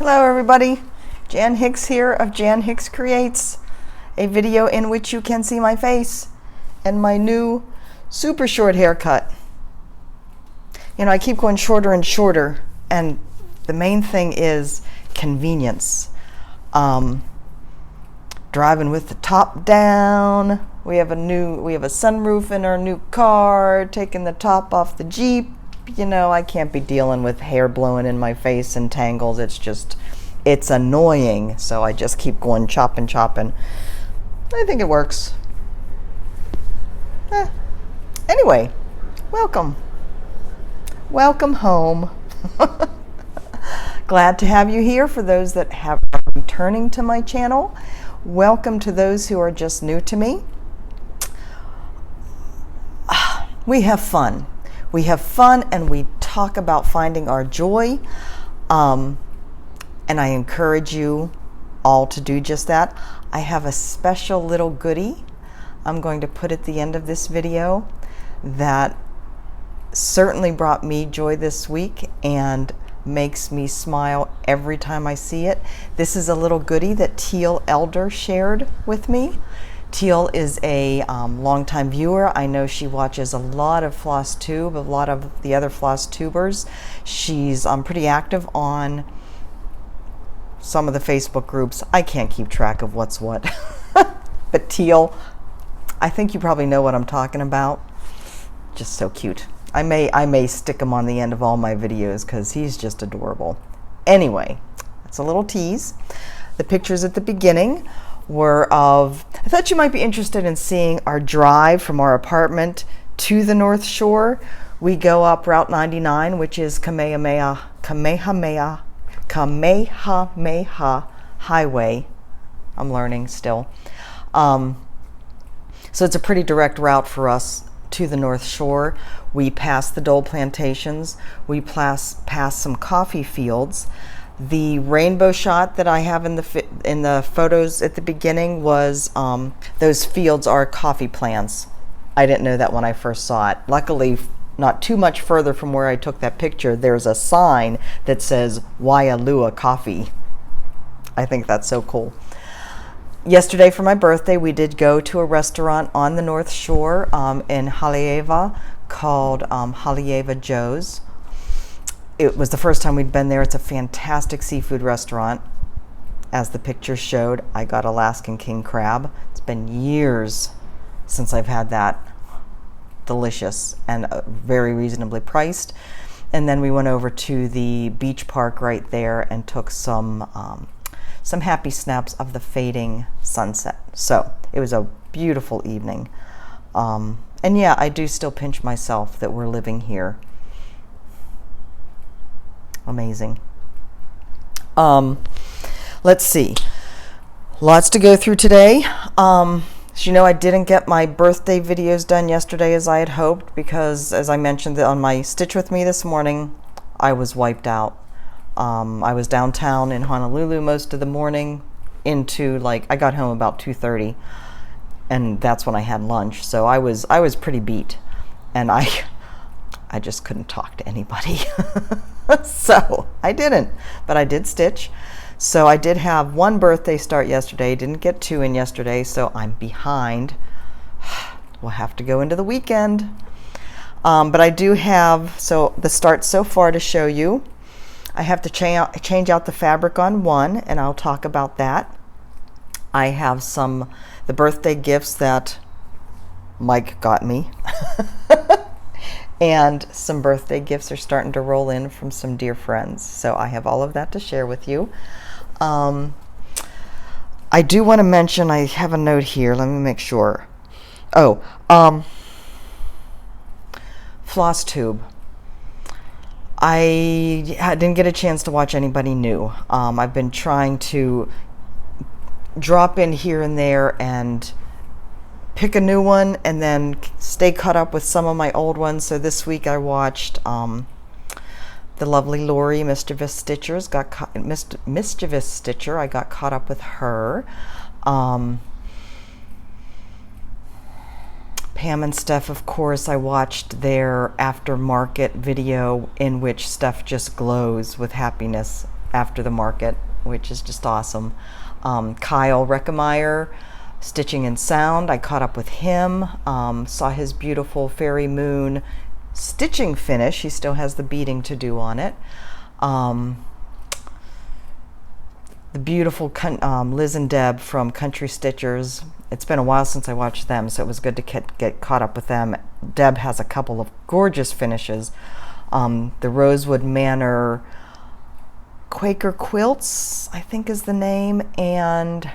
Hello everybody, Jan Hicks here of Jan Hicks Creates, a video in which you can see my face and my new super short haircut. You know, I keep going shorter and shorter, and the main thing is convenience. Driving with the top down. We have a sunroof in our new car, taking the top off the Jeep. You know, I can't be dealing with hair blowing in my face and tangles. It's annoying. So I just keep going chopping. I think it works. Anyway, welcome home. Glad to have you here. For those that are returning to my channel, welcome to those who are just new to me. We have fun. We have fun and we talk about finding our joy. And I encourage you all to do just that. I have a special little goodie I'm going to put at the end of this video that certainly brought me joy this week and makes me smile every time I see it. This is a little goodie that Teal Elder shared with me. Teal is a longtime viewer. I know she watches a lot of Flosstube, a lot of the other Flosstubers. She's pretty active on some of the Facebook groups. I can't keep track of what's what. But Teal, I think you probably know what I'm talking about. Just so cute. I may stick him on the end of all my videos because he's just adorable. Anyway, that's a little tease. The pictures at the beginning were of, I thought you might be interested in seeing our drive from our apartment to the North Shore. We go up Route 99, which is Kamehameha Highway. I'm learning still. So it's a pretty direct route for us to the North Shore. We pass the Dole plantations. We pass some coffee fields. The rainbow shot that I have in the photos at the beginning was those fields are coffee plants. I didn't know that when I first saw it. Luckily, not too much further from where I took that picture, there's a sign that says Waialua Coffee. I think that's so cool. Yesterday for my birthday, we did go to a restaurant on the North Shore in Haleiwa called Haleiwa Joe's. It was the first time we'd been there. It's a fantastic seafood restaurant. As the pictures showed, I got Alaskan king crab. It's been years since I've had that. Delicious and very reasonably priced. And then we went over to the beach park right there and took some happy snaps of the fading sunset. So it was a beautiful evening. And yeah, I do still pinch myself that we're living here. Amazing. Let's see. Lots to go through today. So you know, I didn't get my birthday videos done yesterday as I had hoped because, as I mentioned on my Stitch With Me this morning, I was wiped out. I was downtown in Honolulu most of the morning into I got home about 2:30, and that's when I had lunch. So I was pretty beat, and I just couldn't talk to anybody. So I didn't, but I did stitch. So I did have one birthday start yesterday, didn't get two in yesterday, so I'm behind. We'll have to go into the weekend. But I do have, so the start so far to show you. I have to change out the fabric on one, and I'll talk about that. I have the birthday gifts that Mike got me. And some birthday gifts are starting to roll in from some dear friends. So I have all of that to share with you. I do want to mention, I have a note here. Let me make sure. Oh, Flosstube. I didn't get a chance to watch anybody new. I've been trying to drop in here and there and pick a new one and then stay caught up with some of my old ones. So this week I watched the lovely Lori, Mischievous Stitcher. I got caught up with her. Pam and Steph, of course, I watched their aftermarket video in which Steph just glows with happiness after the market, which is just awesome. Kyle Reckemeyer, Stitching and Sound, I caught up with him, saw his beautiful Fairy Moon stitching finish. He still has the beading to do on it. The beautiful Liz and Deb from Country Stitchers. It's been a while since I watched them, so it was good to get caught up with them. Deb has a couple of gorgeous finishes. The Rosewood Manor Quaker Quilts, I think is the name, and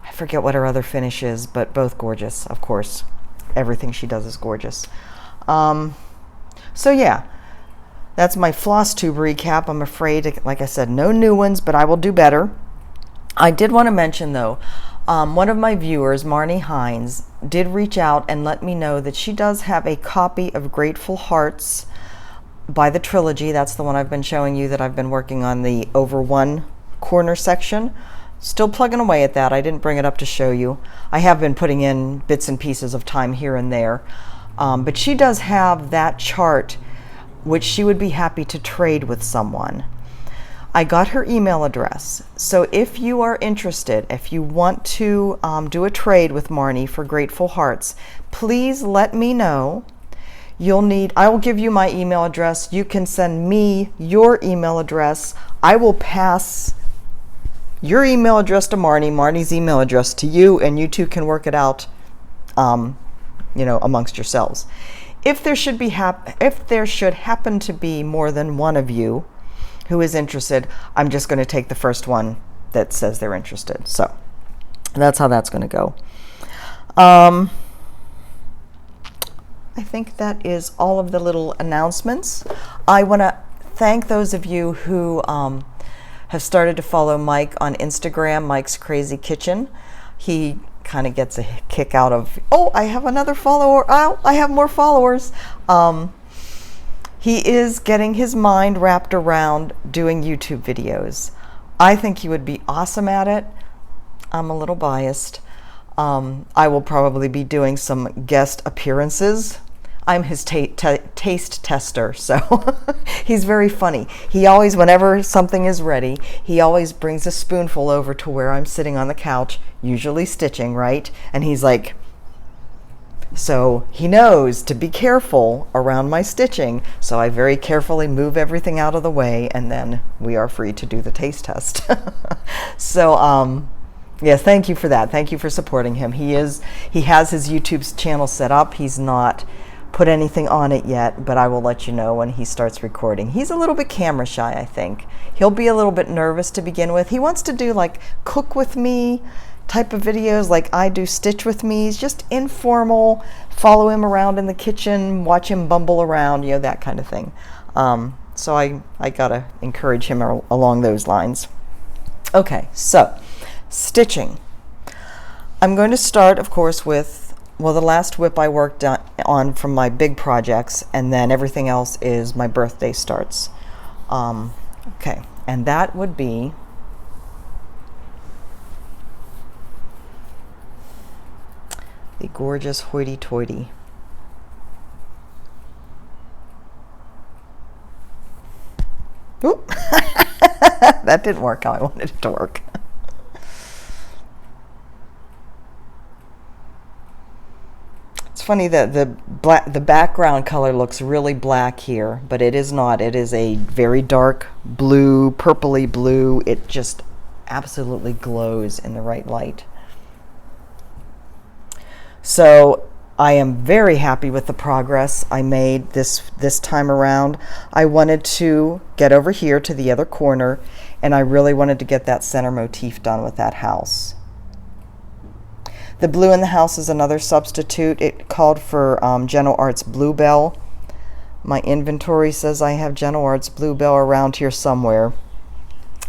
I forget what her other finish is, but both gorgeous, of course. Everything she does is gorgeous. So yeah, that's my Flosstube recap. I'm afraid, like I said, no new ones, but I will do better. I did want to mention, though, one of my viewers, Marnie Hines, did reach out and let me know that she does have a copy of Grateful Hearts by the Trilogy. That's the one I've been showing you that I've been working on, the over one corner section. Still plugging away at that. I didn't bring it up to show you. I have been putting in bits and pieces of time here and there. But she does have that chart, which she would be happy to trade with someone. I got her email address. So if you are interested, if you want to do a trade with Marnie for Grateful Hearts, please let me know. I will give you my email address. You can send me your email address. I will pass your email address to Marnie, Marnie's email address to you, and you two can work it out, amongst yourselves. If there should happen to be more than one of you who is interested, I'm just going to take the first one that says they're interested. So that's how that's going to go. I think that is all of the little announcements. I want to thank those of you who have started to follow Mike on Instagram, Mike's Crazy Kitchen. He kind of gets a kick out of, oh, I have another follower. Oh, I have more followers. He is getting his mind wrapped around doing YouTube videos. I think he would be awesome at it. I'm a little biased. I will probably be doing some guest appearances. I'm his taste tester, so he's very funny. He always, whenever something is ready, he always brings a spoonful over to where I'm sitting on the couch, usually stitching, right? And he's like, so he knows to be careful around my stitching, so I very carefully move everything out of the way, and then we are free to do the taste test. So, yeah, thank you for that. Thank you for supporting him. He has his YouTube channel set up. He's not put anything on it yet, but I will let you know when he starts recording. He's a little bit camera shy, I think. He'll be a little bit nervous to begin with. He wants to do like cook with me type of videos like I do stitch with me. He's just informal, follow him around in the kitchen, watch him bumble around, that kind of thing. So I gotta encourage him along those lines. Okay, so stitching. I'm going to start, of course, with the last whip I worked on from my big projects, and then everything else is my birthday starts. Okay, and that would be the gorgeous hoity-toity. Oop. That didn't work how I wanted it to work. It's funny that the background color looks really black here, but it is not. It is a very dark blue, purpley blue. It just absolutely glows in the right light. So I am very happy with the progress I made this time around. I wanted to get over here to the other corner, and I really wanted to get that center motif done with that house. The blue in the house is another substitute. It called for Gentle Arts Bluebell. My inventory says I have Gentle Arts Bluebell around here somewhere.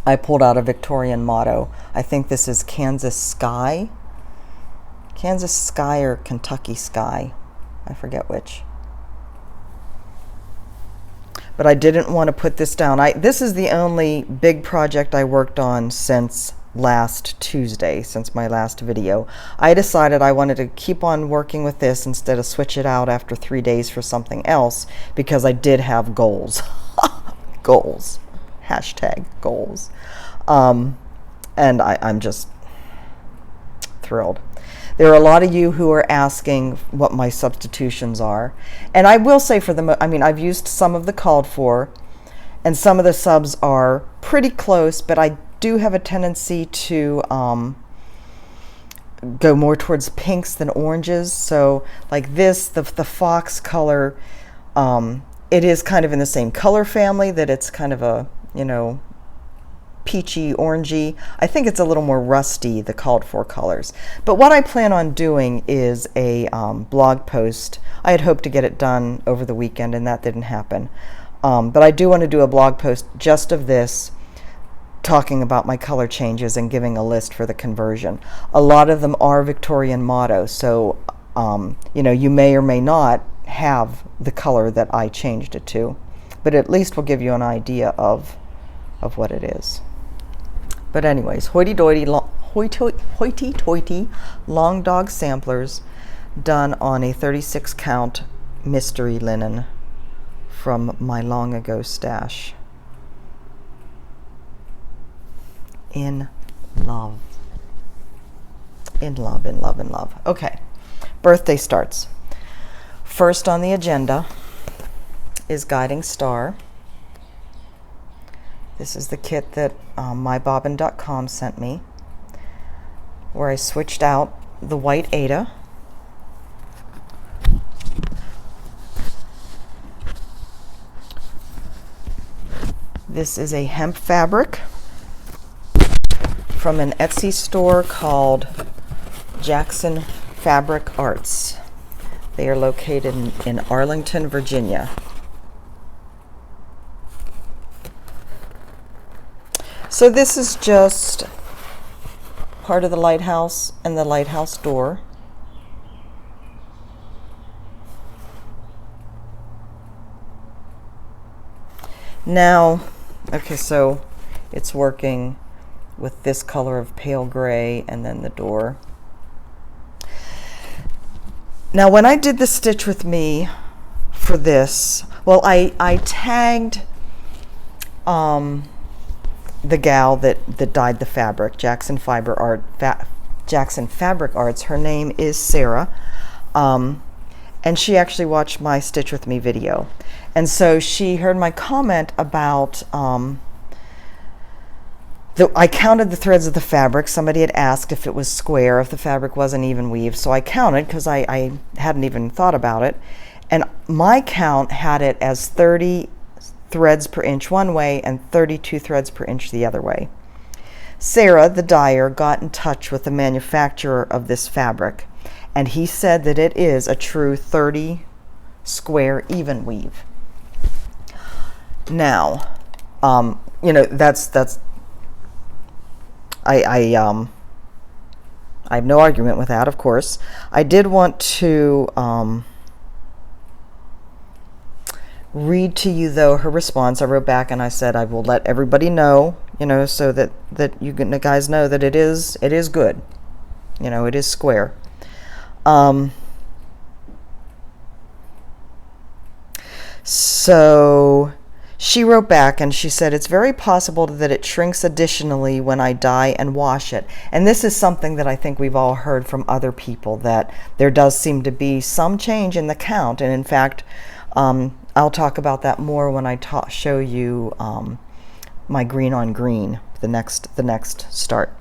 I pulled out a Victorian motto. I think this is Kansas Sky. Kansas Sky or Kentucky Sky. I forget which. But I didn't want to put this down. This is the only big project I worked on since last Tuesday, since my last video. I decided I wanted to keep on working with this instead of switch it out after 3 days for something else, because I did have goals. Goals. Hashtag goals. And I'm just thrilled. There are a lot of you who are asking what my substitutions are. And I will say I've used some of the called for, and some of the subs are pretty close, but I do have a tendency to go more towards pinks than oranges. So like this, the fox color, it is kind of in the same color family, that it's kind of a, peachy, orangey. I think it's a little more rusty, the called for colors. But what I plan on doing is a blog post. I had hoped to get it done over the weekend, and that didn't happen. But I do want to do a blog post just of this, talking about my color changes and giving a list for the conversion. A lot of them are Victorian motto, so you may or may not have the color that I changed it to, but at least will give you an idea of what it is. But anyways, hoity-toity long dog samplers done on a 36 count mystery linen from my long ago stash. In love. In love, in love, in love. Okay, birthday starts. First on the agenda is Guiding Star. This is the kit that mybobbin.com sent me, where I switched out the white Ada. This is a hemp fabric from an Etsy store called Jackson Fabric Arts. They are located in Arlington, Virginia. So this is just part of the lighthouse and the lighthouse door. Now, okay, so it's working with this color of pale gray and then the door. Now, when I did the Stitch With Me for this, well, I tagged the gal that dyed the fabric, Jackson Fabric Arts. Her name is Sarah, and she actually watched my Stitch With Me video, and so she heard my comment about I counted the threads of the fabric. Somebody had asked if it was square, if the fabric wasn't even weave, so I counted because I hadn't even thought about it, and my count had it as 30 threads per inch one way and 32 threads per inch the other way. Sarah, the dyer, got in touch with the manufacturer of this fabric, and he said that it is a true 30 square even weave. Now, that's I have no argument with that, of course. I did want to read to you, though, her response. I wrote back and I said I will let everybody know, so that you guys know that it is good. It is square. So she wrote back and she said, it's very possible that it shrinks additionally when I dye and wash it. And this is something that I think we've all heard from other people, that there does seem to be some change in the count. And in fact, I'll talk about that more when I show you my green on green, the next start.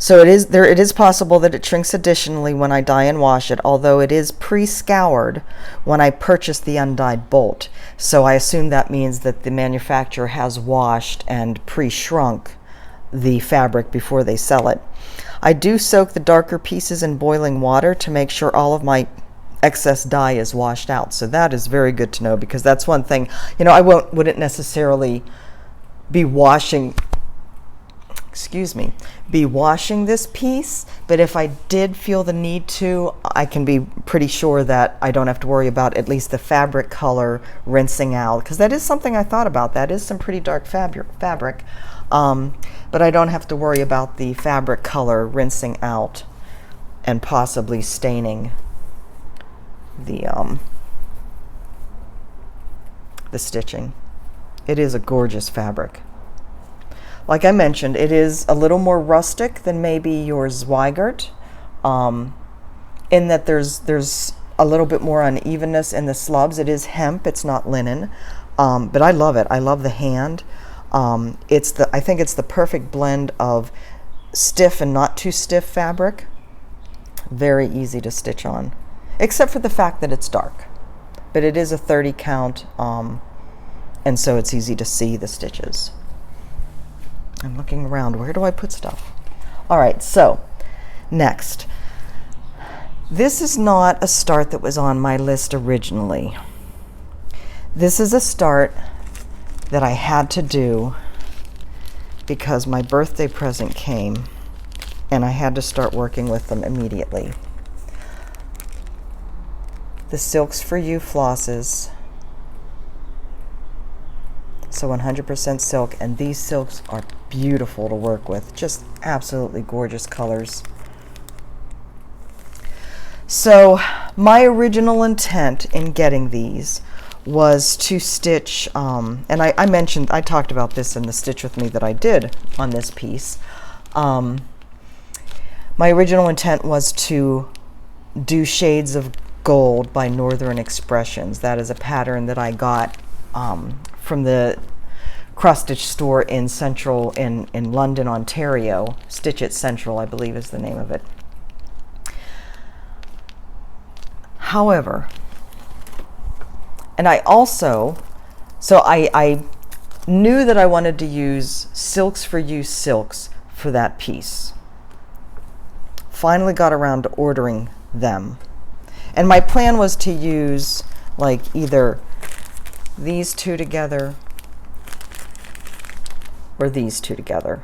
So it is possible that it shrinks additionally when I dye and wash it, although it is pre-scoured when I purchase the undyed bolt. So I assume that means that the manufacturer has washed and pre-shrunk the fabric before they sell it. I do soak the darker pieces in boiling water to make sure all of my excess dye is washed out. So that is very good to know, because that's one thing, I wouldn't necessarily be washing this piece, but if I did feel the need to, I can be pretty sure that I don't have to worry about at least the fabric color rinsing out, because that is something I thought about. That is some pretty dark fabric, but I don't have to worry about the fabric color rinsing out and possibly staining the stitching. It is a gorgeous fabric. Like I mentioned, it is a little more rustic than maybe your Zweigart, in that there's a little bit more unevenness in the slubs. It is hemp, it's not linen, but I love it. I love the hand. I think it's the perfect blend of stiff and not too stiff fabric. Very easy to stitch on, except for the fact that it's dark. But it is a 30 count, and so it's easy to see the stitches. I'm looking around. Where do I put stuff? All right, so next. This is not a start that was on my list originally. This is a start that I had to do because my birthday present came and I had to start working with them immediately. The Silks for You flosses. So 100% silk, and these silks are beautiful to work with. Just absolutely gorgeous colors. So my original intent in getting these was to stitch, and I talked about this in the Stitch With Me that I did on this piece. My original intent was to do Shades of Gold by Northern Expressions. That is a pattern that I got from the cross stitch store in London, Ontario. Stitch It Central, I believe, is the name of it. However, and I knew that I wanted to use Silks for You silks for that piece. Finally got around to ordering them. And my plan was to use like either these two together or these two together.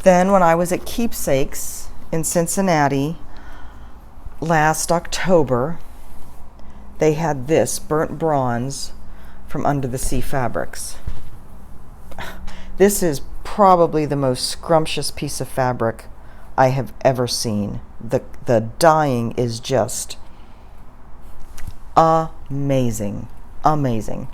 Then when I was at Keepsakes in Cincinnati last October, they had this burnt bronze from Under the Sea Fabrics. This is probably the most scrumptious piece of fabric I have ever seen. The dyeing is just amazing, amazing.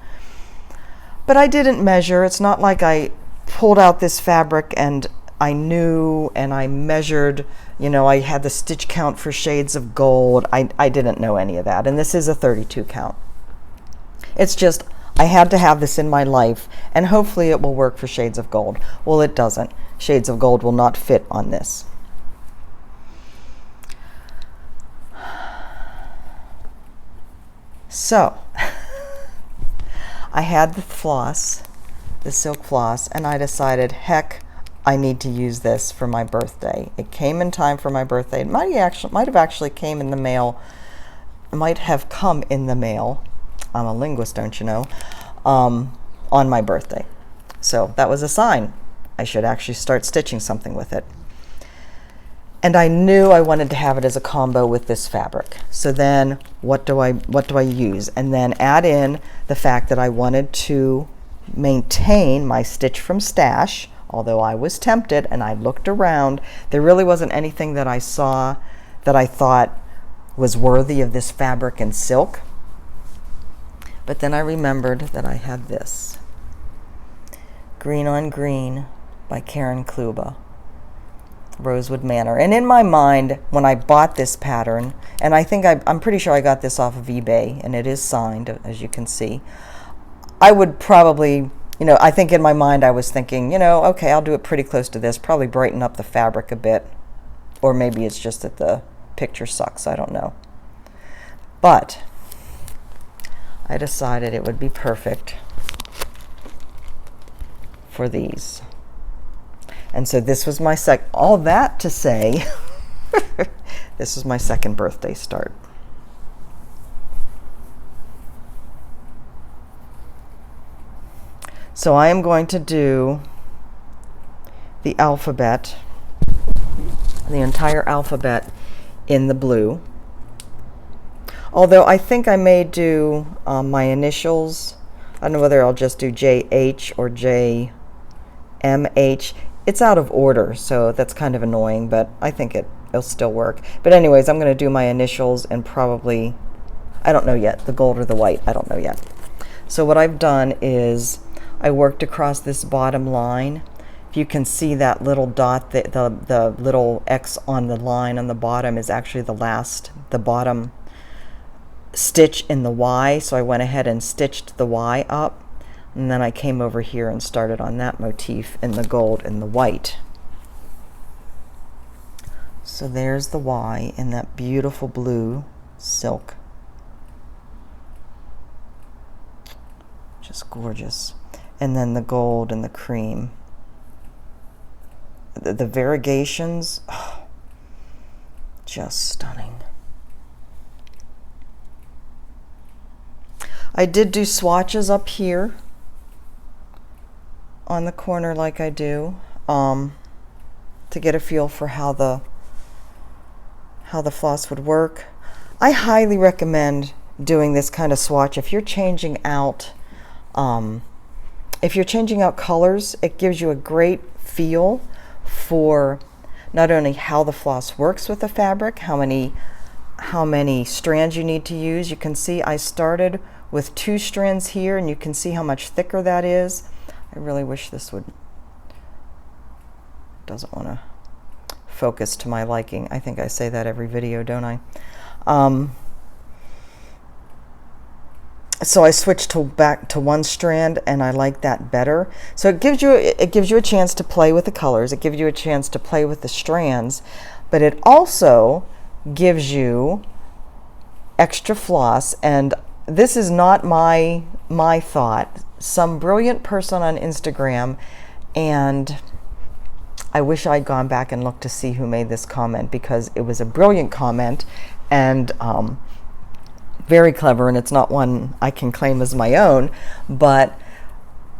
But I didn't measure. It's not like I pulled out this fabric and I knew and I measured, you know, I had the stitch count for Shades of Gold. I didn't know any of that. And this is a 32 count. It's just, I had to have this in my life and hopefully it will work for Shades of Gold. Well, it doesn't. Shades of Gold will not fit on this. So, I had the floss, the silk floss, and I decided, heck, I need to use this for my birthday. It came in time for my birthday. It might have actually came in the mail. It might have come in the mail. I'm a linguist, don't you know? On my birthday. So that was a sign. I should actually start stitching something with it. And I knew I wanted to have it as a combo with this fabric. So then what do I use? And then add in the fact that I wanted to maintain my Stitch from Stash, although I was tempted and I looked around. There really wasn't anything that I saw that I thought was worthy of this fabric and silk. But then I remembered that I had this. Green on Green by Karen Kluba. Rosewood Manor. And in my mind, when I bought this pattern, and I'm pretty sure I got this off of eBay, and it is signed, as you can see, I would probably, you know, I think in my mind I was thinking, you know, okay, I'll do it pretty close to this, probably brighten up the fabric a bit, or maybe it's just that the picture sucks, I don't know. But I decided it would be perfect for these. And so this was my all that to say, this was my second birthday start. So I am going to do the alphabet, the entire alphabet in the blue. Although I think I may do my initials. I don't know whether I'll just do JH or JMH. It's out of order, so that's kind of annoying, but I think it'll still work. But anyways, I'm going to do my initials and probably, I don't know yet, the gold or the white, I don't know yet. So what I've done is I worked across this bottom line. If you can see that little dot, the little X on the line on the bottom is actually the bottom stitch in the Y. So I went ahead and stitched the Y up, and then I came over here and started on that motif in the gold and the white. So there's the Y in that beautiful blue silk. Just gorgeous. And then the gold and the cream. The variegations, oh, just stunning. I did do swatches up here on the corner like I do, to get a feel for how the floss would work. I highly recommend doing this kind of swatch if you're changing out colors. It gives you a great feel for not only how the floss works with the fabric, how many strands you need to use. You can see I started with 2 strands here, and you can see how much thicker that is. I really wish this doesn't want to focus to my liking. I think I say that every video, don't I? So I switched back to 1 strand, and I like that better. So it gives you a chance to play with the colors. It gives you a chance to play with the strands, but it also gives you extra floss. And this is not my thought. Some brilliant person on Instagram, and I wish I'd gone back and looked to see who made this comment, because it was a brilliant comment and very clever, and it's not one I can claim as my own, but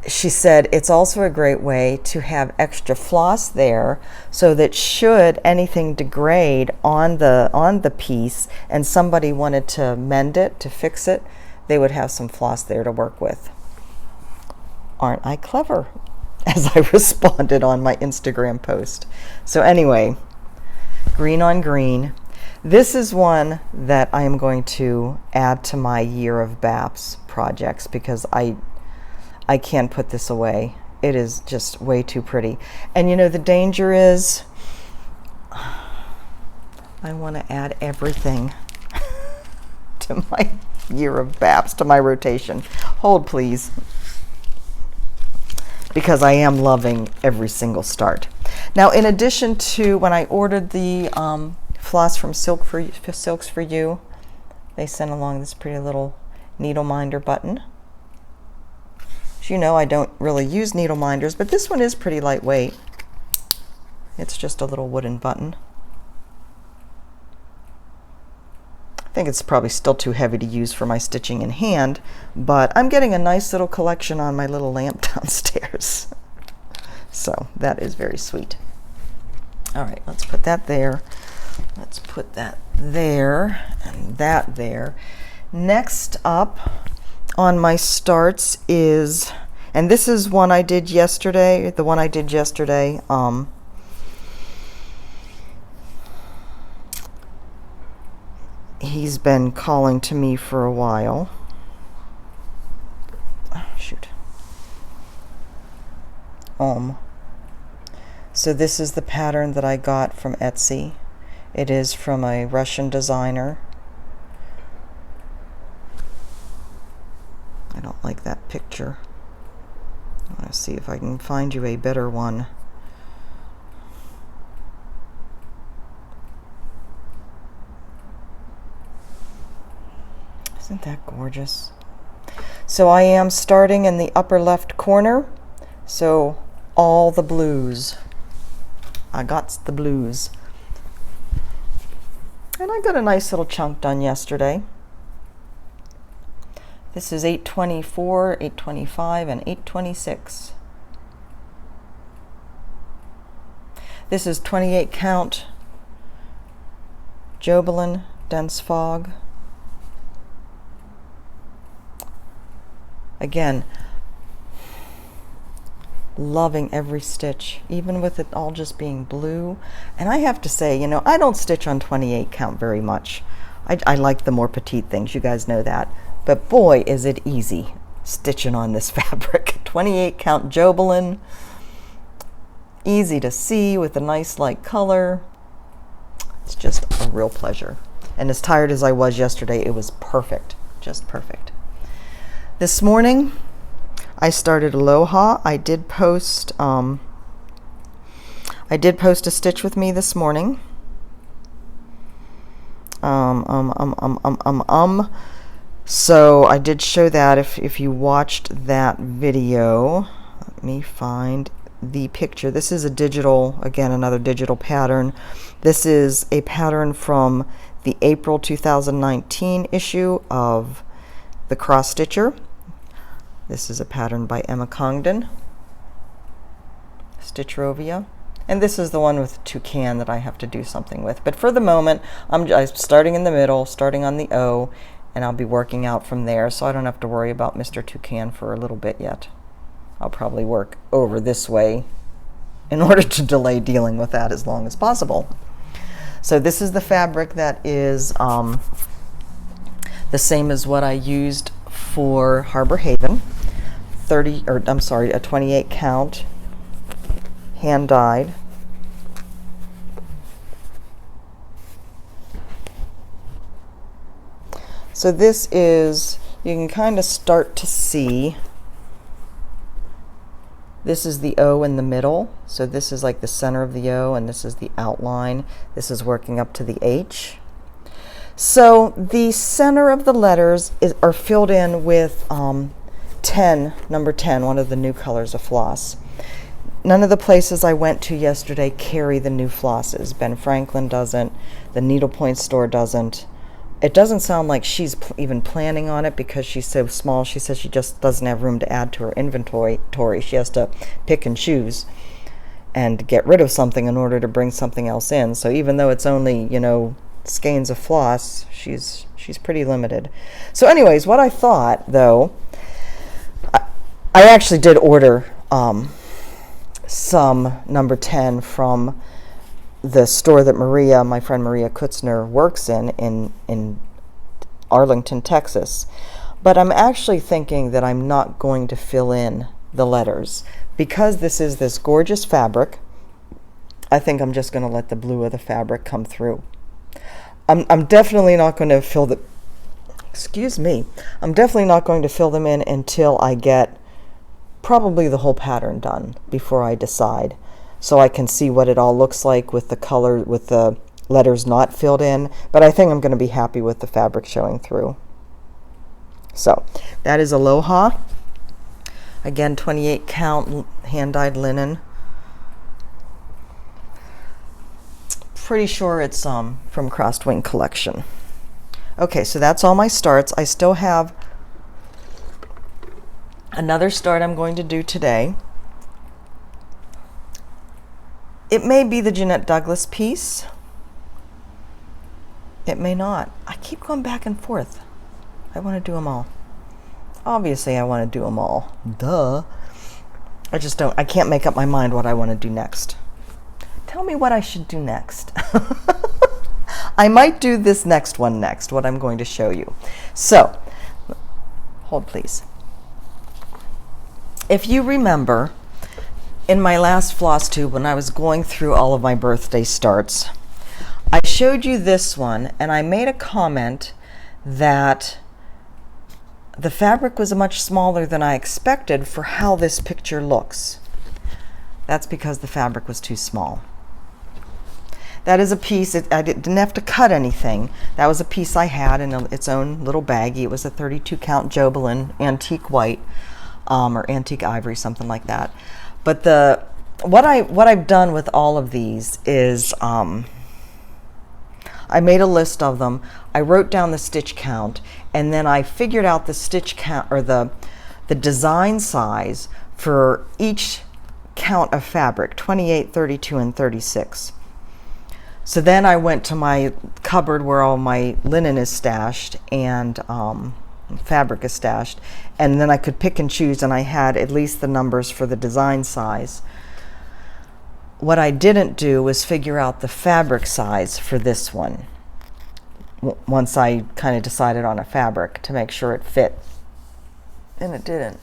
she said it's also a great way to have extra floss there, so that should anything degrade on the piece and somebody wanted to mend it, to fix it, they would have some floss there to work with. Aren't I clever? As I responded on my Instagram post. So anyway, green on green. This is one that I am going to add to my year of BAPS projects, because I can't put this away. It is just way too pretty. And you know, the danger is I want to add everything to my year of BAPS, to my rotation. Hold please, because I am loving every single start. Now, in addition to when I ordered the floss from Silks for You, they sent along this pretty little needle minder button. As you know, I don't really use needle minders, but this one is pretty lightweight. It's just a little wooden button. I think it's probably still too heavy to use for my stitching in hand, but I'm getting a nice little collection on my little lamp downstairs. So that is very sweet. All right, let's put that there. Let's put that there and that there. Next up on my starts is, and this is one I did yesterday, the one I did yesterday. He's been calling to me for a while. Oh, shoot. So this is the pattern that I got from Etsy. It is from a Russian designer. I don't like that picture. I want to see if I can find you a better one. Isn't that gorgeous? So I am starting in the upper left corner. So all the blues. I got the blues. And I got a nice little chunk done yesterday. This is 824, 825, and 826. This is 28 count Jobelin Dense Fog. Again, loving every stitch, even with it all just being blue. And I have to say, you know, I don't stitch on 28 count very much. I like the more petite things, you guys know that. But boy, is it easy. stitching on this fabric. 28 count Jobelin, easy to see with a nice light color. It's just a real pleasure. And as tired as I was yesterday, it was perfect, just perfect. This morning, I started Aloha. I did post a stitch with me this morning. So I did show that if you watched that video. Let me find the picture. This is a digital, again, another digital pattern. This is a pattern from the April 2019 issue of the Cross Stitcher. This is a pattern by Emma Congdon, Stitchrovia. And this is the one with toucan that I have to do something with. But for the moment, I'm starting in the middle, starting on the O, and I'll be working out from there, so I don't have to worry about Mr. Toucan for a little bit yet. I'll probably work over this way in order to delay dealing with that as long as possible. So this is the fabric that is the same as what I used for Harbor Haven. A 28 count, hand dyed. So this is, you can kind of start to see, this is the O in the middle. So this is like the center of the O, and this is the outline. This is working up to the H. So the center of the letters are filled in with number 10, one of the new colors of floss. None of the places I went to yesterday carry the new flosses. Ben Franklin doesn't. The Needlepoint store doesn't. It doesn't sound like she's even planning on it because she's so small. She says she just doesn't have room to add to her inventory. She has to pick and choose and get rid of something in order to bring something else in. So even though it's only, skeins of floss, she's pretty limited. So anyways, what I thought, though, I actually did order some number 10 from the store that my friend Maria Kutzner works in Arlington, Texas. But I'm actually thinking that I'm not going to fill in the letters. Because this is this gorgeous fabric, I think I'm just going to let the blue of the fabric come through. I'm definitely not going to fill the, I'm definitely not going to fill them in until I get probably the whole pattern done before I decide, so I can see what it all looks like with the color, with the letters not filled in. But I think I'm going to be happy with the fabric showing through. So that is Aloha. Again, 28 count hand-dyed linen. Pretty sure it's from Crossed Wing Collection. Okay, so that's all my starts. I still have another start I'm going to do today. It may be the Jeanette Douglas piece. It may not. I keep going back and forth. I want to do them all. Obviously, I want to do them all. Duh. I can't make up my mind what I want to do next. Tell me what I should do next. I might do this next one next, what I'm going to show you. So, hold please. If you remember, in my last Flosstube, when I was going through all of my birthday starts, I showed you this one, and I made a comment that the fabric was much smaller than I expected for how this picture looks. That's because the fabric was too small. That is a piece, I didn't have to cut anything. That was a piece I had in its own little baggie. It was a 32 count Jobelin, antique white, or antique ivory, something like that. But what I've done with all of these is I made a list of them. I wrote down the stitch count, and then I figured out the stitch count, or the design size for each count of fabric, 28, 32, and 36. So then I went to my cupboard where all my linen is stashed and fabric is stashed, and then I could pick and choose, and I had at least the numbers for the design size. What I didn't do was figure out the fabric size for this one once I kind of decided on a fabric to make sure it fit and it didn't.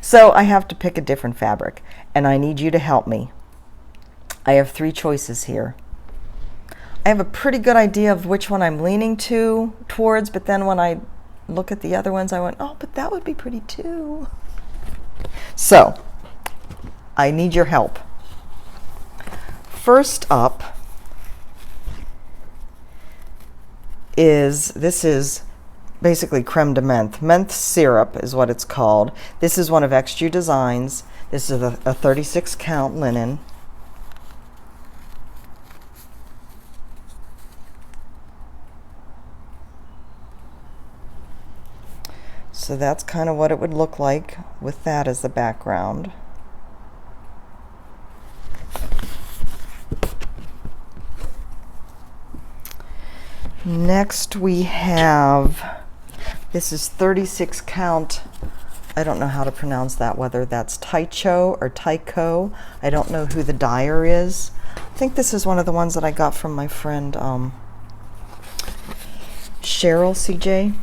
So I have to pick a different fabric, and I need you to help me. I have 3 choices here. I have a pretty good idea of which one I'm leaning towards, but then when I look at the other ones, I went, oh, but that would be pretty too. So I need your help. First up this is basically creme de menthe. Menthe syrup is what it's called. This is one of XG Designs. This is a 36 count linen. So that's kind of what it would look like with that as the background. Next we have, this is 36 count. I don't know how to pronounce that, whether that's Tycho or Tycho. I don't know who the dyer is. I think this is one of the ones that I got from my friend Cheryl CJ.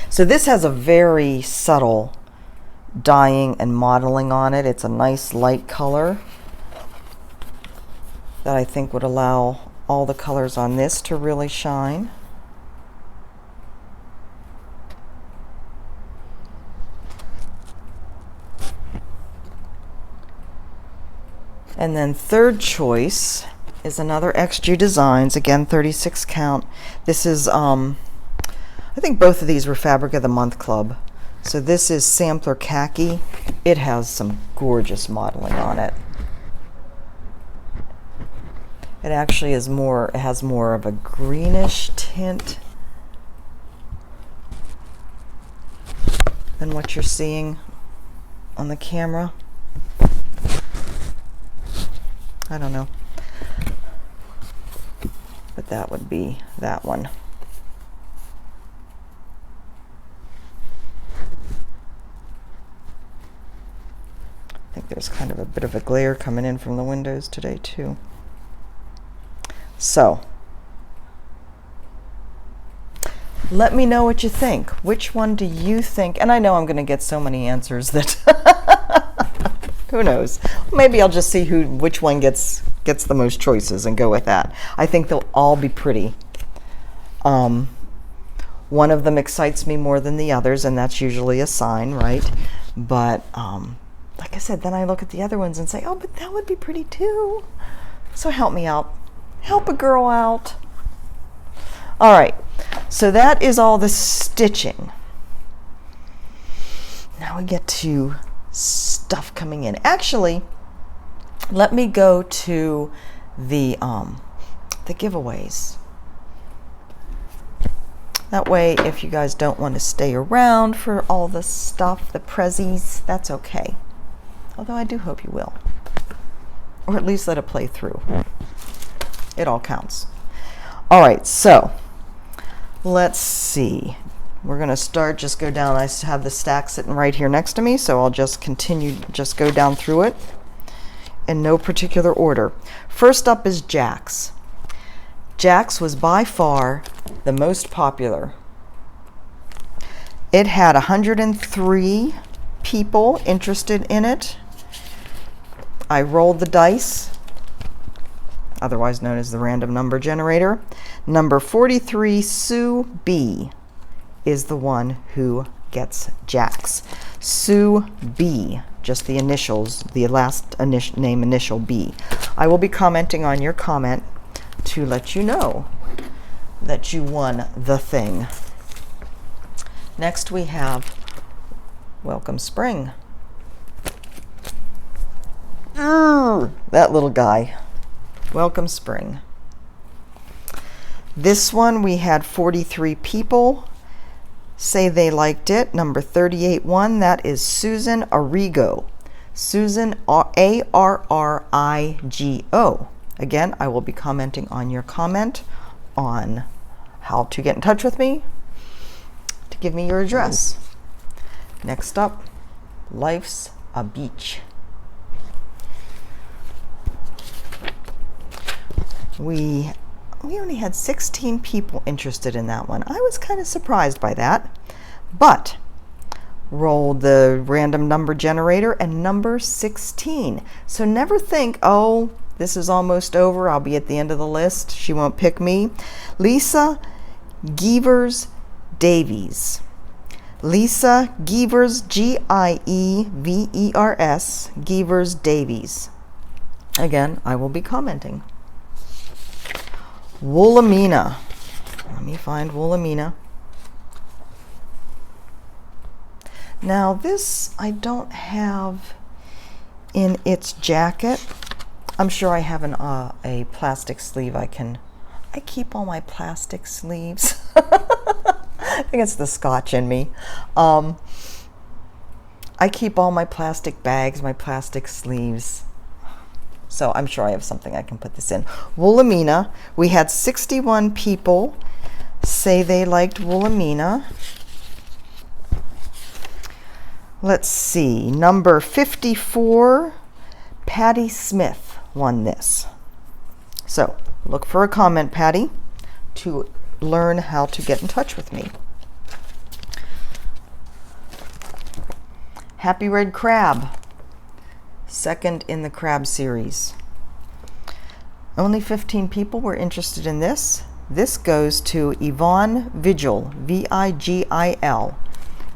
So this has a very subtle dyeing and modeling on it. It's a nice light color that I think would allow all the colors on this to really shine. And then third choice is another XG Designs, again 36 count. This is I think both of these were Fabric of the Month Club. So this is Sampler Khaki. It has some gorgeous modeling on it. It actually is more, it has more of a greenish tint than what you're seeing on the camera. I don't know. But that would be that one. I think there's kind of a bit of a glare coming in from the windows today too. So, let me know what you think. Which one do you think? And I know I'm going to get so many answers that who knows? Maybe I'll just see which one gets the most choices and go with that. I think they'll all be pretty. One of them excites me more than the others, and that's usually a sign, right? But like I said, then I look at the other ones and say, oh, but that would be pretty too. So help me out. Help a girl out. All right, so that is all the stitching. Now we get to stuff coming in. Actually, let me go to the giveaways. That way, if you guys don't want to stay around for all the stuff, the prezzies, that's okay. Although I do hope you will. Or at least let it play through. It all counts. All right, so let's see. We're going to start, just go down. I have the stack sitting right here next to me, so I'll just continue, just go down through it in no particular order. First up is Jack's. Jack's was by far the most popular. It had 103 people interested in it. I rolled the dice, otherwise known as the random number generator. Number 43, Sue B, is the one who gets Jack's. Sue B, just the initials, the last name initial B. I will be commenting on your comment to let you know that you won the thing. Next we have Welcome Spring. That little guy. Welcome Spring. This one we had 43 people say they liked it. Number 38 one, that is Susan Arrigo. Susan A-R-R-I-G-O. Again, I will be commenting on your comment on how to get in touch with me to give me your address. Next up, Life's a Beach. we only had 16 people interested in that one. I was kind of surprised by that. But roll the random number generator and number 16. So never think, oh, this is almost over. I'll be at the end of the list. She won't pick me. Lisa Gievers Davies. Lisa Gievers, Gievers, Gievers Davies. Again, I will be commenting. Wilhelmina. Let me find Wilhelmina. Now this I don't have in its jacket. I'm sure I have a plastic sleeve I keep all my plastic sleeves. I think it's the Scotch in me. I keep all my plastic bags, my plastic sleeves. So I'm sure I have something I can put this in. Wilhelmina. We had 61 people say they liked Wilhelmina. Let's see. Number 54, Patty Smith won this. So look for a comment, Patty, to learn how to get in touch with me. Happy Red Crab. Second in the crab series. Only 15 people were interested in this. This goes to Yvonne Vigil, Vigil.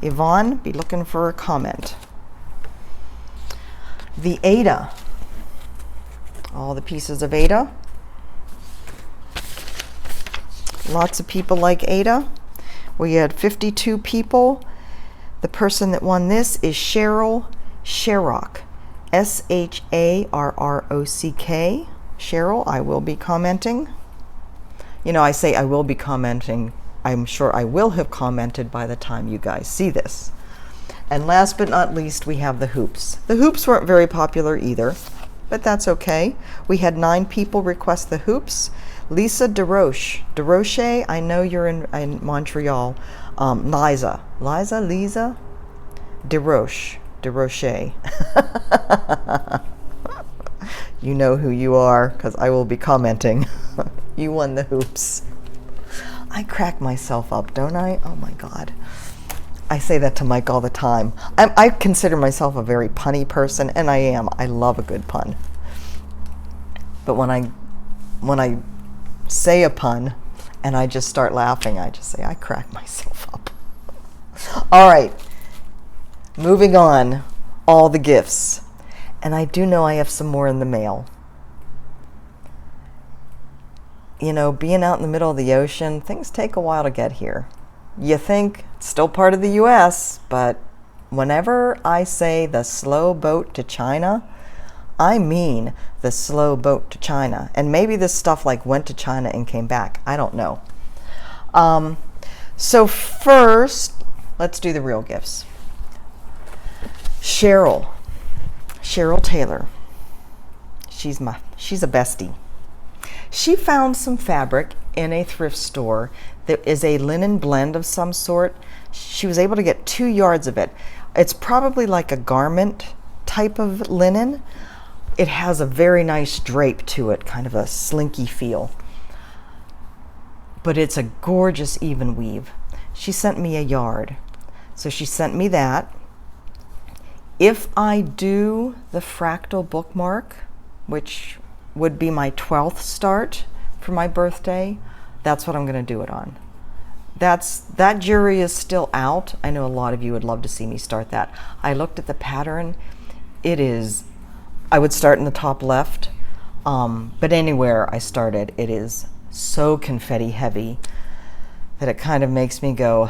Yvonne, be looking for a comment. The Ada. All the pieces of Ada. Lots of people like Ada. We had 52 people. The person that won this is Cheryl Sharrock. Sharrock. Cheryl, I will be commenting. You know, I say I will be commenting. I'm sure I will have commented by the time you guys see this. And last but not least, we have the hoops. The hoops weren't very popular either, but that's okay. We had 9 people request the hoops. Lisa DeRoche, I know you're in Montreal. Lisa DeRoche. You know who you are, because I will be commenting. You won the hoops. I crack myself up, don't I? Oh my God. I say that to Mike all the time. I consider myself a very punny person, and I am. I love a good pun. But when I say a pun and I just start laughing, I just say I crack myself up. All right. Moving on, all the gifts. And I do know I have some more in the mail. You know, being out in the middle of the ocean, things take a while to get here. You think it's still part of the US, but whenever I say the slow boat to China, I mean the slow boat to China. And maybe this stuff like went to China and came back. I don't know. So first, let's do the real gifts. Cheryl Taylor. She's a bestie. She found some fabric in a thrift store that is a linen blend of some sort. She was able to get 2 yards of it. It's probably like a garment type of linen. It has a very nice drape to it, kind of a slinky feel. But it's a gorgeous even weave. She sent me a yard. So she sent me that. If I do the fractal bookmark, which would be my 12th start for my birthday, that's what I'm going to do it on. That jury is still out. I know a lot of you would love to see me start that. I looked at the pattern. I would start in the top left, but anywhere I started, it is so confetti heavy that it kind of makes me go,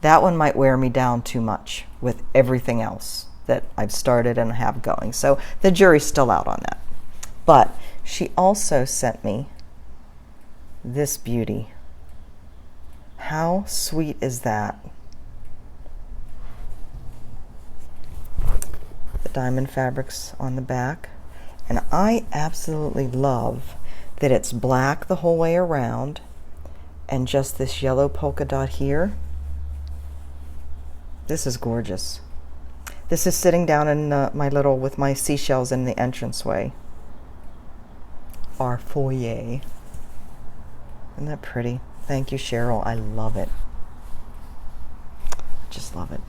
that one might wear me down too much with everything else that I've started and have going. So the jury's still out on that. But she also sent me this beauty. How sweet is that? The diamond fabrics on the back. And I absolutely love that it's black the whole way around and just this yellow polka dot here. This is gorgeous. This is sitting down in with my seashells in the entranceway. our foyer. Isn't that pretty? Thank you, Cheryl. I love it. Just love it.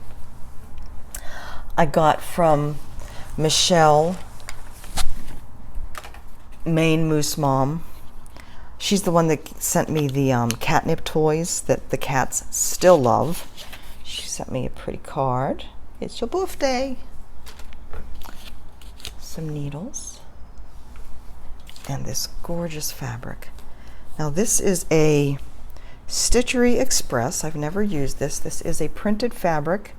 I got from Michelle, Maine Moose Mom. She's the one that sent me the catnip toys that the cats still love. She sent me a pretty card. It's your birthday. Some needles. And this gorgeous fabric. Now this is a Stitchery Express. I've never used this. This is a printed fabric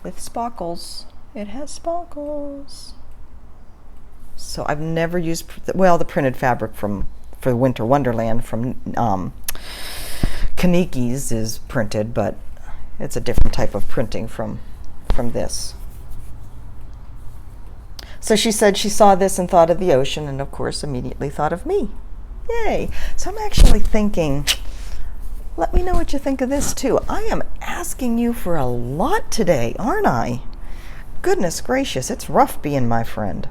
with sparkles. It has sparkles. So I've never used, well, the printed fabric for Winter Wonderland from Kaniki's is printed, but it's a different type of printing from this. So she said she saw this and thought of the ocean, and of course immediately thought of me. Yay! So I'm actually thinking, let me know what you think of this too. I am asking you for a lot today, aren't I? Goodness gracious, it's rough being my friend.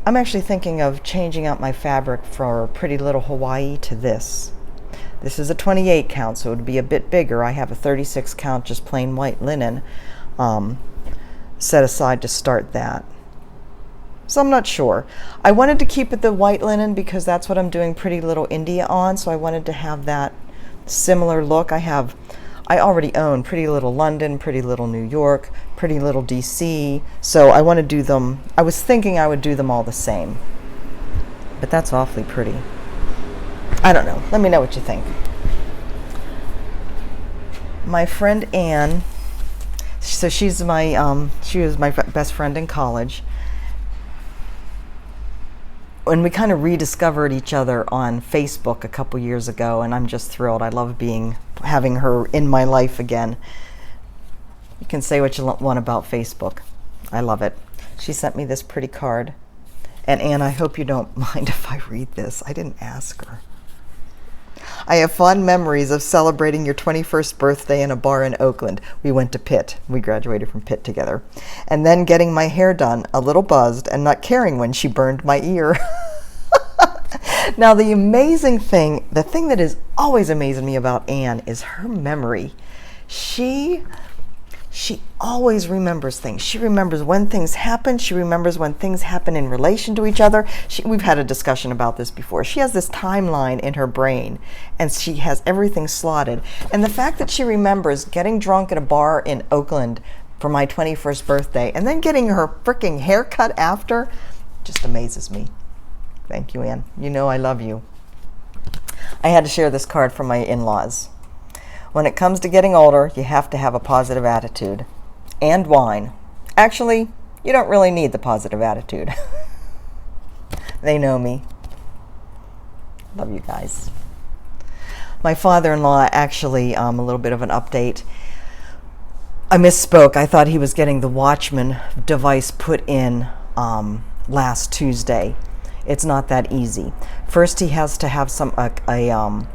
I'm actually thinking of changing out my fabric for Pretty Little Hawaii to this. This is a 28 count, so it would be a bit bigger. I have a 36 count, just plain white linen set aside to start that. So I'm not sure. I wanted to keep it the white linen because that's what I'm doing Pretty Little India on, so I wanted to have that similar look. I already own Pretty Little London, Pretty Little New York, Pretty Little DC, so I want to do them, I was thinking I would do them all the same. But that's awfully pretty. I don't know. Let me know what you think. My friend Anne, so she was my best friend in college. When we kind of rediscovered each other on Facebook a couple years ago, and I'm just thrilled. I love having her in my life again. You can say what you want about Facebook. I love it. She sent me this pretty card. And Anne, I hope you don't mind if I read this. I didn't ask her. I have fond memories of celebrating your 21st birthday in a bar in Oakland. We went to Pitt. We graduated from Pitt together. And then getting my hair done, a little buzzed, and not caring when she burned my ear. Now, the amazing thing, the thing that has always amazed me about Anne is her memory. She always remembers things. She remembers when things happen. She remembers when things happen in relation to each other. We've had a discussion about this before. She has this timeline in her brain, and she has everything slotted. And the fact that she remembers getting drunk at a bar in Oakland for my 21st birthday and then getting her freaking hair cut after just amazes me. Thank you, Anne. You know I love you. I had to share this card from my in-laws. When it comes to getting older, you have to have a positive attitude. And wine. Actually, you don't really need the positive attitude. They know me. Love you guys. My father-in-law, actually, a little bit of an update. I misspoke. I thought he was getting the Watchman device put in last Tuesday. It's not that easy. First, he has to have a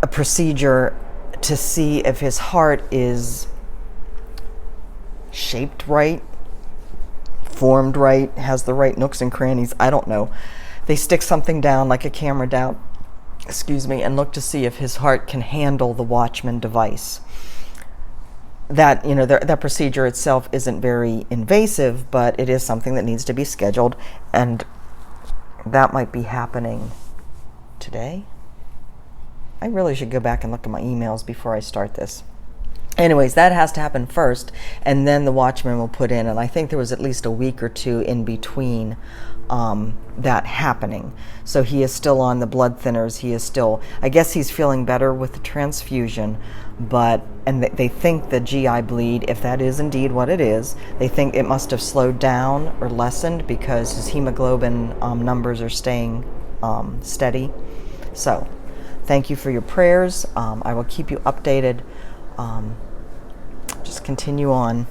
procedure to see if his heart is shaped right, formed right, has the right nooks and crannies. I don't know. They stick something down, like a camera down, and look to see if his heart can handle the Watchman device. That, that procedure itself isn't very invasive, but it is something that needs to be scheduled, and that might be happening today. I really should go back and look at my emails before I start this. Anyways, that has to happen first, and then the Watchman will put in, and I think there was at least a week or two in between that happening. So he is still on the blood thinners. He is still, I guess he's feeling better with the transfusion, and they think the GI bleed, if that is indeed what it is, they think it must have slowed down or lessened because his hemoglobin numbers are staying steady. So thank you for your prayers. I will keep you updated. Just continue on.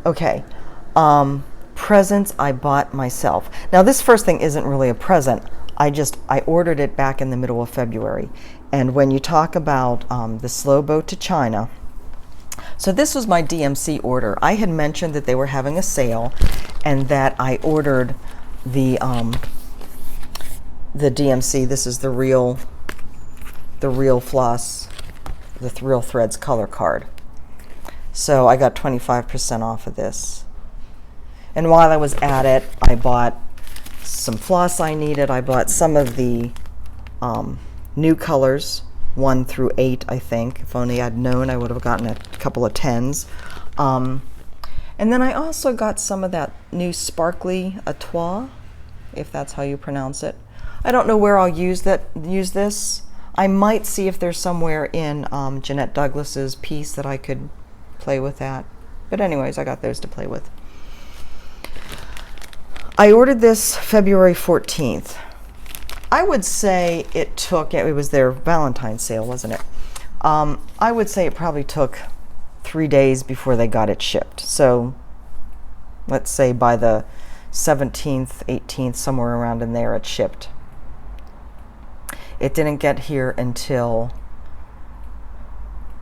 Okay. Presents I bought myself. Now, this first thing isn't really a present. I ordered it back in the middle of February. And when you talk about the slow boat to China, so this was my DMC order. I had mentioned that they were having a sale and that I ordered the DMC. This is the real floss, the Real Threads color card. So I got 25% off of this. And while I was at it, I bought some floss I needed. I bought some of the new colors, 1 through 8, I think. If only I'd known, I would have gotten a couple of 10s. And then I also got some of that new sparkly Atois, if that's how you pronounce it. I don't know where I'll use this. I might see if there's somewhere in Jeanette Douglas's piece that I could play with that. But anyways, I got those to play with. I ordered this February 14th. I would say it was their Valentine's sale, wasn't it? I would say it probably took 3 days before they got it shipped. So let's say by the 17th, 18th, somewhere around in there, it shipped. It didn't get here until,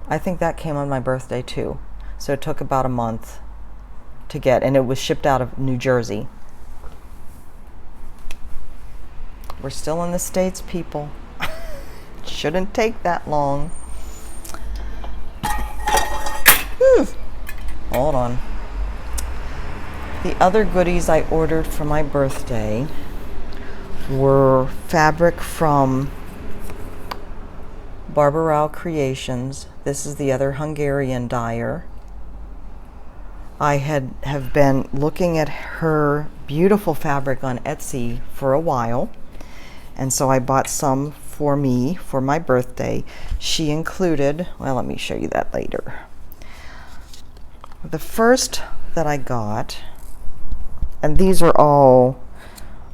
I think that came on my birthday too. So it took about a month to get, and it was shipped out of New Jersey. We're still in the States, people. Shouldn't take that long. Hold on. The other goodies I ordered for my birthday were fabric from Barbarao Creations. This is the other Hungarian dyer. I have been looking at her beautiful fabric on Etsy for a while, and so I bought some for me for my birthday. She included, well, let me show you that later. The first that I got, and these are all,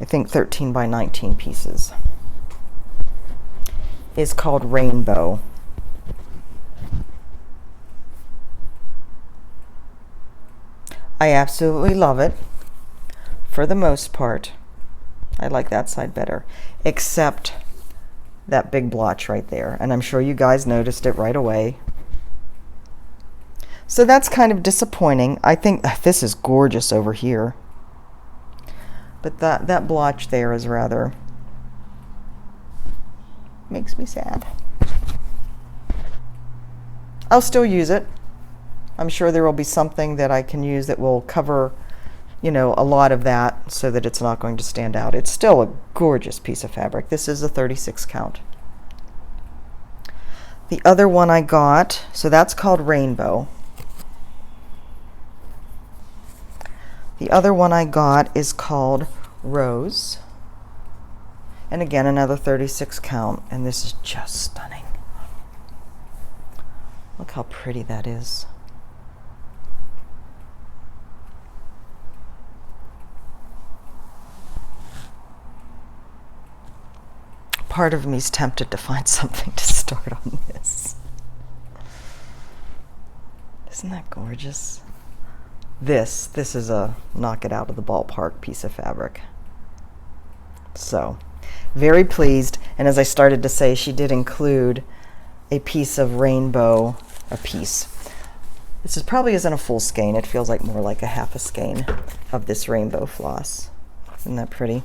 I think, 13 by 19 pieces, is called Rainbow. I absolutely love it. For the most part, I like that side better, except that big blotch right there. And I'm sure you guys noticed it right away. So that's kind of disappointing. I think this is gorgeous over here. But that blotch there is rather, makes me sad. I'll still use it. I'm sure there will be something that I can use that will cover, you know, a lot of that so that it's not going to stand out. It's still a gorgeous piece of fabric. This is a 36 count. The other one I got, so that's called Rainbow. The other one I got is called Rose. And again, another 36 count, and this is just stunning. Look how pretty that is. Part of me is tempted to find something to start on this. Isn't that gorgeous? This is a knock it out of the ballpark piece of fabric. So, very pleased. And as I started to say, she did include a piece of Rainbow, a piece. This is probably isn't a full skein. It feels like more like a half a skein of this Rainbow floss. Isn't that pretty?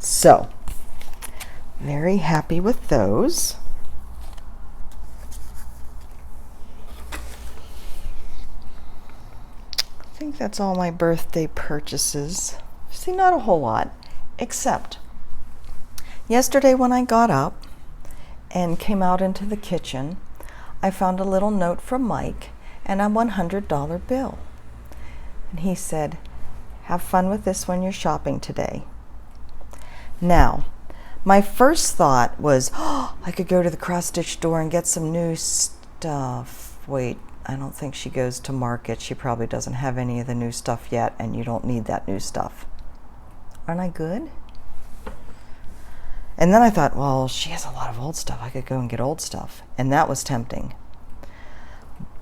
So, very happy with those. I think that's all my birthday purchases. See, not a whole lot, except yesterday when I got up and came out into the kitchen, I found a little note from Mike and a $100 bill. And he said, "Have fun with this when you're shopping today." Now, my first thought was, oh, I could go to the cross-stitch store and get some new stuff. Wait, I don't think she goes to market. She probably doesn't have any of the new stuff yet, and you don't need that new stuff. Aren't I good? And then I thought, well, she has a lot of old stuff. I could go and get old stuff. And that was tempting.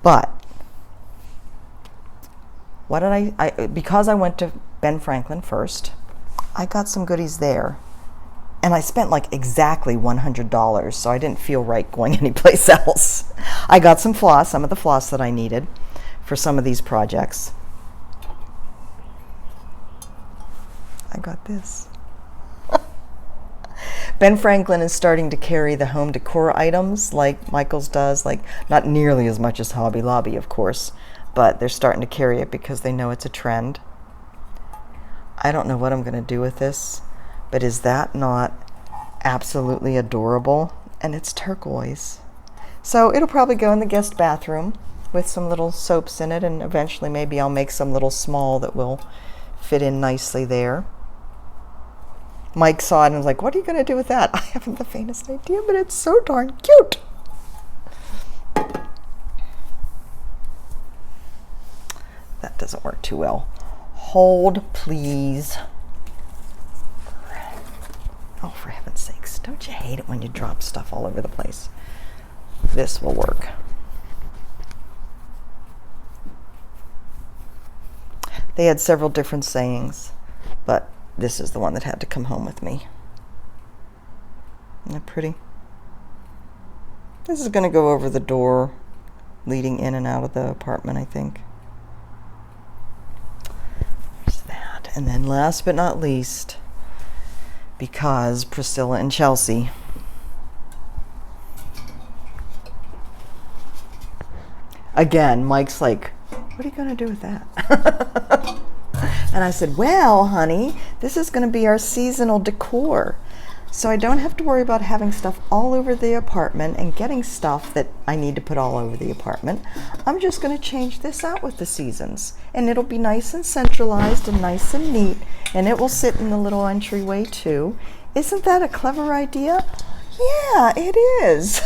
But what did because I went to Ben Franklin first, I got some goodies there. And I spent like exactly $100, so I didn't feel right going anyplace else. I got some floss, some of the floss that I needed for some of these projects. I got this. Ben Franklin is starting to carry the home decor items like Michael's does, like not nearly as much as Hobby Lobby, of course, but they're starting to carry it because they know it's a trend. I don't know what I'm going to do with this, but is that not absolutely adorable? And it's turquoise. So it'll probably go in the guest bathroom with some little soaps in it, and eventually maybe I'll make some little small that will fit in nicely there. Mike saw it and was like, what are you going to do with that? I haven't the faintest idea, but it's so darn cute. That doesn't work too well. Hold, please. Oh, for heaven's sakes. Don't you hate it when you drop stuff all over the place? This will work. They had several different sayings, but this is the one that had to come home with me. Isn't that pretty? This is going to go over the door leading in and out of the apartment, I think. There's that. And then last but not least, because Priscilla and Chelsea again, Mike's like, what are you going to do with that? And I said, well, honey, this is going to be our seasonal decor. So I don't have to worry about having stuff all over the apartment and getting stuff that I need to put all over the apartment. I'm just going to change this out with the seasons. And it'll be nice and centralized and nice and neat. And it will sit in the little entryway too. Isn't that a clever idea? Yeah, it is.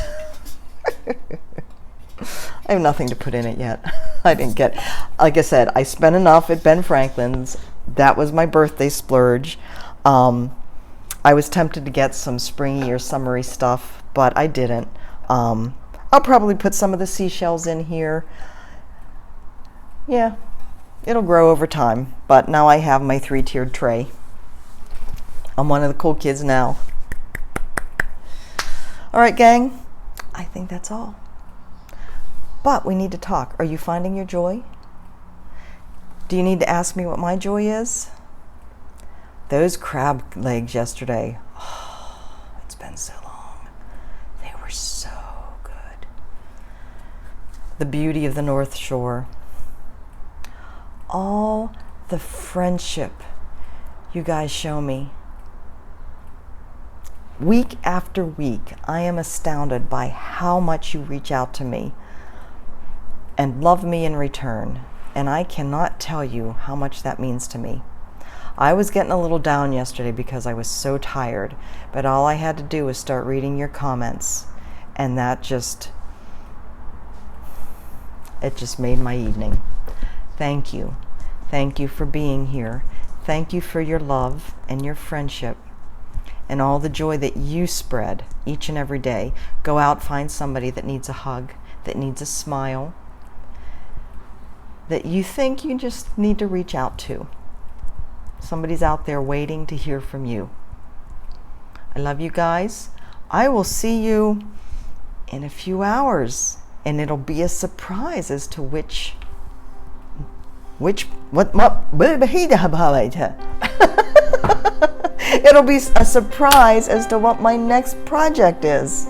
I have nothing to put in it yet. I didn't get, like I said, I spent enough at Ben Franklin's. That was my birthday splurge. I was tempted to get some springy or summery stuff, but I didn't. I'll probably put some of the seashells in here. Yeah, it'll grow over time, but now I have my 3-tiered tray. I'm one of the cool kids now. All right, gang, I think that's all. But we need to talk. Are you finding your joy? Do you need to ask me what my joy is? Those crab legs yesterday, oh, it's been so long. They were so good. The beauty of the North Shore. All the friendship you guys show me. Week after week, I am astounded by how much you reach out to me and love me in return. And I cannot tell you how much that means to me. I was getting a little down yesterday because I was so tired, but all I had to do was start reading your comments, and that just made my evening. Thank you. Thank you for being here. Thank you for your love and your friendship and all the joy that you spread each and every day. Go out, find somebody that needs a hug, that needs a smile, that you think you just need to reach out to. Somebody's out there waiting to hear from you. I love you guys. I will see you in a few hours, and it'll be a surprise as to it'll be a surprise as to what my next project is.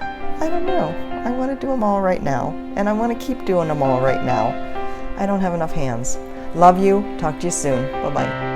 I don't know. I want to do them all right now, and I want to keep doing them all right now. I don't have enough hands. Love you. Talk to you soon. Bye-bye.